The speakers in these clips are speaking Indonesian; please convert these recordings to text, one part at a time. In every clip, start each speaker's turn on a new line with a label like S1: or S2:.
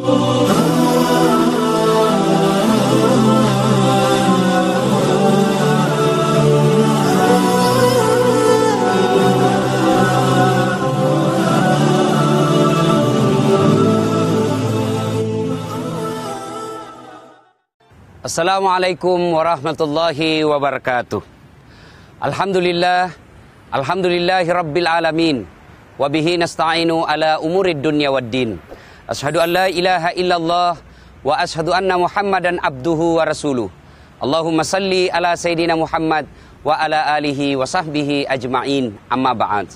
S1: Assalamualaikum warahmatullahi wabarakatuh. Alhamdulillahi rabbil alamin. Wabihi nasta'inu ala umurid dunya waddin. Ashhadu an la ilaha illallah wa ashhadu anna Muhammadan abduhu wa rasuluh. Allahumma salli ala Sayyidina Muhammad wa ala alihi wa sahbihi ajma'in, amma ba'd.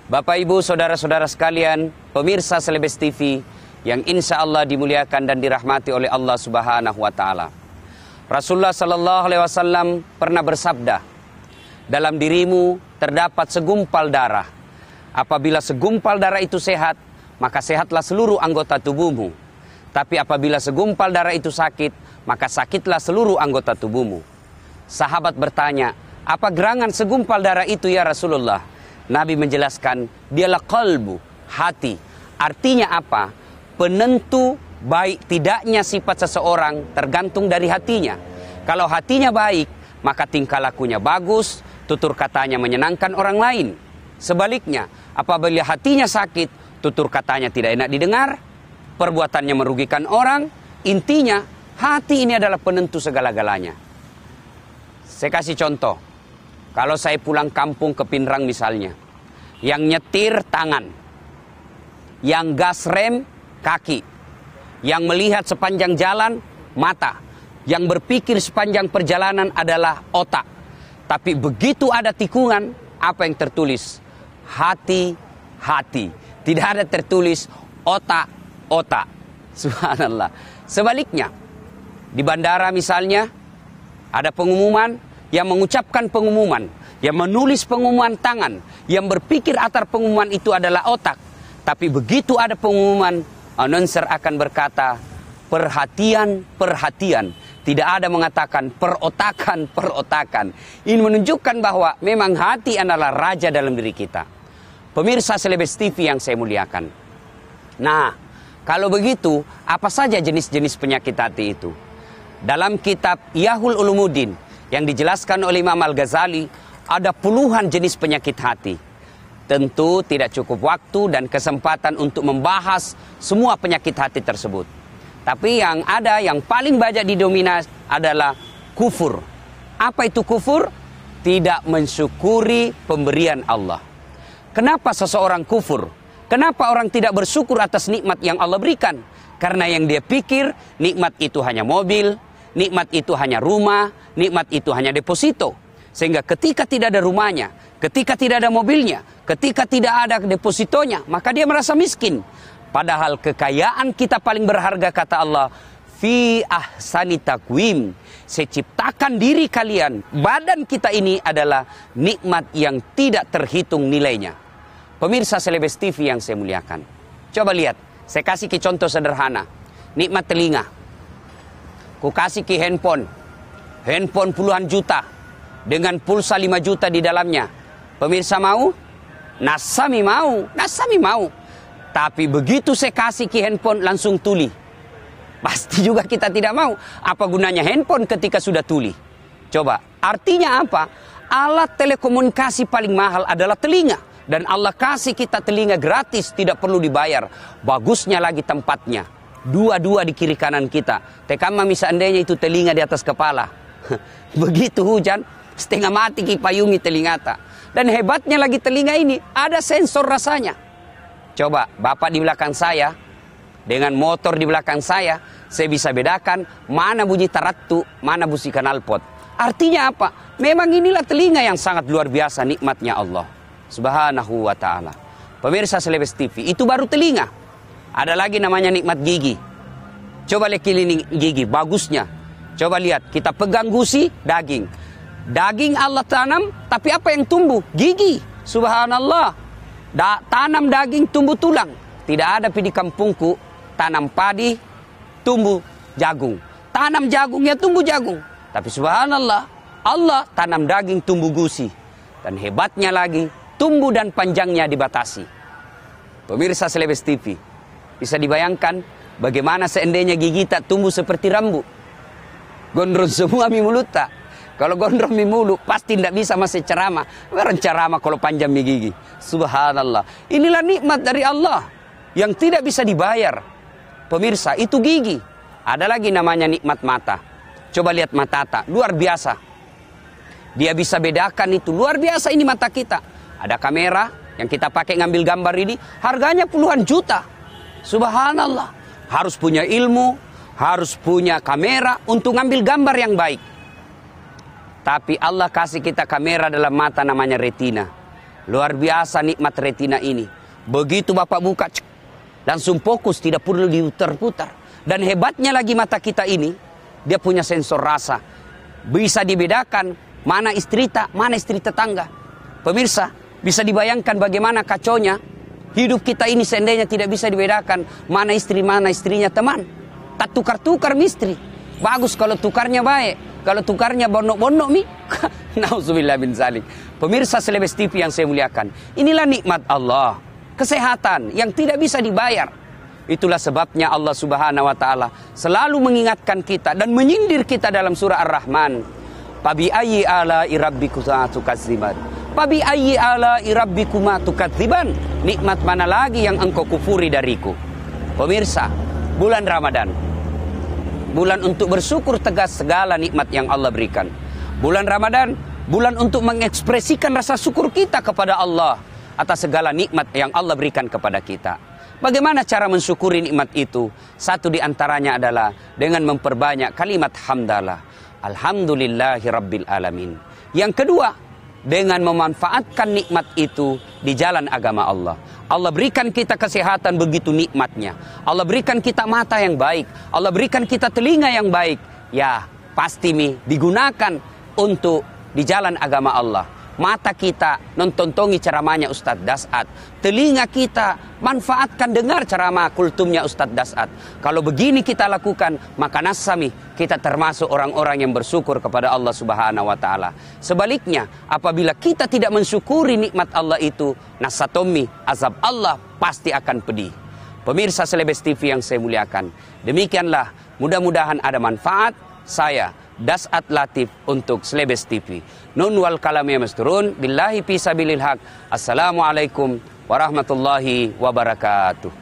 S1: Bapak Ibu, saudara-saudara sekalian, pemirsa Celebes TV yang insya Allah dimuliakan dan dirahmati oleh Allah Subhanahu wa Ta'ala. Rasulullah Sallallahu Alaihi Wasallam pernah bersabda, dalam dirimu terdapat segumpal darah. Apabila segumpal darah itu sehat, maka sehatlah seluruh anggota tubuhmu. Tapi apabila segumpal darah itu sakit, maka sakitlah seluruh anggota tubuhmu. Sahabat bertanya, apa gerangan segumpal darah itu ya Rasulullah? Nabi menjelaskan, dialah qalbu, hati. Artinya apa? Penentu baik tidaknya sifat seseorang tergantung dari hatinya. Kalau hatinya baik, maka tingkah lakunya bagus, tutur katanya menyenangkan orang lain. Sebaliknya, apabila hatinya sakit, tutur katanya tidak enak didengar, perbuatannya merugikan orang. Intinya, hati ini adalah penentu segala-galanya. Saya kasih contoh. Kalau saya pulang kampung ke Pinrang misalnya, yang nyetir tangan, yang gas rem kaki, yang melihat sepanjang jalan mata, yang berpikir sepanjang perjalanan adalah otak. Tapi begitu ada tikungan, apa yang tertulis? Hati. Tidak ada tertulis otak. Subhanallah. Sebaliknya, di bandara misalnya, ada pengumuman, yang mengucapkan pengumuman, yang menulis pengumuman tangan, yang berpikir atar pengumuman itu adalah otak. Tapi begitu ada pengumuman, announcer akan berkata, perhatian. Tidak ada mengatakan perotakan. Ini menunjukkan bahwa memang hati adalah raja dalam diri kita. Pemirsa Celebes TV yang saya muliakan. Nah, kalau begitu, apa saja jenis-jenis penyakit hati itu? Dalam kitab Ihya'ul Ulumuddin yang dijelaskan oleh Imam Al-Ghazali, ada puluhan jenis penyakit hati. Tentu tidak cukup waktu dan kesempatan untuk membahas semua penyakit hati tersebut. Tapi yang ada, yang paling banyak didominasi adalah kufur. Apa itu kufur? Tidak mensyukuri pemberian Allah. Kenapa seseorang kufur? Kenapa orang tidak bersyukur atas nikmat yang Allah berikan? Karena yang dia pikir, nikmat itu hanya mobil, nikmat itu hanya rumah, nikmat itu hanya deposito. Sehingga ketika tidak ada rumahnya, ketika tidak ada mobilnya, ketika tidak ada depositonya, maka dia merasa miskin. Padahal kekayaan kita paling berharga, kata Allah, fi ahsani taqwim. Saya ciptakan diri kalian, badan kita ini adalah nikmat yang tidak terhitung nilainya. Pemirsa Celebes TV yang saya muliakan, coba lihat, saya kasih ke contoh sederhana. Nikmat telinga. Ku kasih ke handphone puluhan juta, dengan pulsa 5 juta di dalamnya. Pemirsa mau? Nasami mau. Tapi begitu saya kasih ke handphone langsung tuli. Pasti juga kita tidak mau. Apa gunanya handphone ketika sudah tuli? Coba, artinya apa? Alat telekomunikasi paling mahal adalah telinga. Dan Allah kasih kita telinga gratis, tidak perlu dibayar. Bagusnya lagi tempatnya. Dua-dua di kiri kanan kita. Tekamami seandainya itu telinga di atas kepala. Begitu hujan, setengah mati kipayungi telingata. Dan hebatnya lagi telinga ini, ada sensor rasanya. Coba, Bapak di belakang saya, dengan motor di belakang saya bisa bedakan mana bunyi tarattu, mana bunyi knalpot. Artinya apa? Memang inilah telinga yang sangat luar biasa nikmatnya Allah Subhanahu wa Ta'ala. Pemirsa Celebes TV, itu baru telinga. Ada lagi namanya nikmat gigi. Coba lihat keliling gigi, bagusnya. Coba lihat, kita pegang gusi, daging. Daging Allah tanam, tapi apa yang tumbuh? Gigi. Subhanallah. Tanam daging, tumbuh tulang. Tidak ada di kampungku, tanam padi, tumbuh jagung. Tanam jagungnya tumbuh jagung. Tapi subhanallah, Allah tanam daging, tumbuh gusi. Dan hebatnya lagi, tumbuh dan panjangnya dibatasi. Pemirsa Celebes TV, bisa dibayangkan Bagaimana seandainya gigi tak tumbuh seperti rambut? Gondrong semua mi mulut tak? Kalau gondrong mi mulut pasti tidak bisa masih ceramah. Orang ceramah kalau panjang mi gigi. Subhanallah. Inilah nikmat dari Allah yang tidak bisa dibayar. Pemirsa, itu gigi. Ada lagi namanya nikmat mata. Coba lihat mata tak, luar biasa. Dia bisa bedakan itu, luar biasa ini mata kita. Ada kamera yang kita pakai ngambil gambar ini, harganya puluhan juta. Subhanallah. Harus punya ilmu, harus punya kamera untuk ngambil gambar yang baik. Tapi Allah kasih kita kamera dalam mata namanya retina. Luar biasa nikmat retina ini. Begitu Bapak buka, langsung fokus, tidak perlu diputar-putar. Dan hebatnya lagi mata kita ini, dia punya sensor rasa. Bisa dibedakan mana istri tak, mana istri tetangga. Pemirsa, bisa dibayangkan bagaimana kacaunya hidup kita ini seandainya tidak bisa dibedakan mana istrinya teman. Tak tukar-tukar mistri. Bagus kalau tukarnya baik. Kalau tukarnya bondok-bondok mi. Nauzubillah bin zalik. Pemirsa Celebes TV yang saya muliakan. Inilah nikmat Allah. Kesehatan yang tidak bisa dibayar. Itulah sebabnya Allah Subhanahu wa ta'ala selalu mengingatkan kita dan menyindir kita dalam surah Ar-Rahman. Fabi ayyi ala'i rabbikuma tukadziban. Fabi ayyi ala'i rabbikuma tukadziban. Nikmat mana lagi yang engkau kufuri dariku? Pemirsa, bulan Ramadan. Bulan untuk bersyukur tegas segala nikmat yang Allah berikan. Bulan Ramadan, bulan untuk mengekspresikan rasa syukur kita kepada Allah atas segala nikmat yang Allah berikan kepada kita. Bagaimana cara mensyukuri nikmat itu? Satu di antaranya adalah dengan memperbanyak kalimat hamdalah. Alhamdulillahi rabbil alamin. Yang kedua, dengan memanfaatkan nikmat itu di jalan agama Allah. Allah berikan kita kesehatan begitu nikmatnya. Allah berikan kita mata yang baik. Allah berikan kita telinga yang baik. Ya, pasti digunakan untuk di jalan agama Allah. Mata kita nontontongi ceramahnya Ustadz Das'ad. Telinga kita manfaatkan dengar ceramah kultumnya Ustadz Das'ad. Kalau begini kita lakukan, maka nasami kita termasuk orang-orang yang bersyukur kepada Allah Subhanahu wa ta'ala. Sebaliknya, apabila kita tidak mensyukuri nikmat Allah itu, nasatomi, azab Allah pasti akan pedih. Pemirsa Celebes TV yang saya muliakan, demikianlah mudah-mudahan ada manfaat. Saya Das'ad Latif untuk Celebes TV. Nun wal kalamnya masturun. Billahi fisabilil haq. Assalamualaikum warahmatullahi wabarakatuh.